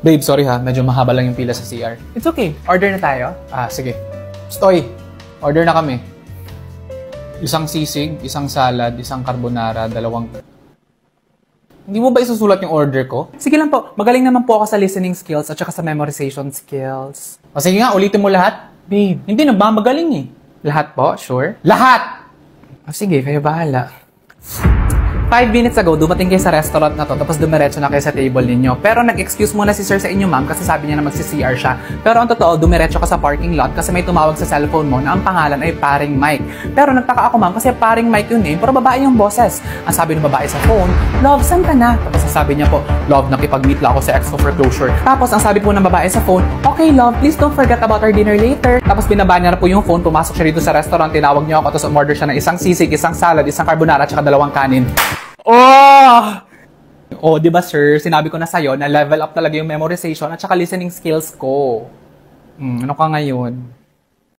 Babe, sorry ha. Medyo mahaba lang yung pila sa CR. It's okay. Order na tayo. Sige. Stoy, order na kami. Isang sisig, isang salad, isang carbonara, dalawang... Hindi mo ba isusulat yung order ko? Sige lang po. Magaling naman po ako sa listening skills at saka sa memorization skills. Sige nga, ulitin mo lahat. Babe, Hindi, nagmamagaling eh. lahat po? Sure? Lahat! Sige, kayo bahala. 5 minutes ago, dumating kayo sa restaurant na to, tapos dumiretso na kayo sa table ninyo. Pero nag-excuse muna si sir sa inyo, ma'am, kasi sabi niya na magsi-CR siya. Pero ang totoo, dumiretso ka sa parking lot kasi may tumawag sa cellphone mo na ang pangalan ay Paring Mike. Pero nagtaka ako, ma'am, kasi Paring Mike yung name, pero babae yung boses. Ang sabi ng babae sa phone, Love, saan ka na? Tapos sabi niya po, Love, nakipag-meet lang ako sa Expo for closure. Tapos ang sabi po ng babae sa phone, Okay, Love, please don't forget about our dinner later. Tapos binaba niya na po yung phone, pumasok siya dito sa restaurant, tinawag niya ako, tapos umorder siya ng isang sisig, isang salad, isang carbonara, at saka dalawang kanin. Oh, 'di ba sir? Sinabi ko na sa'yo na level up talaga yung memorization at saka listening skills ko. Ano ka ngayon?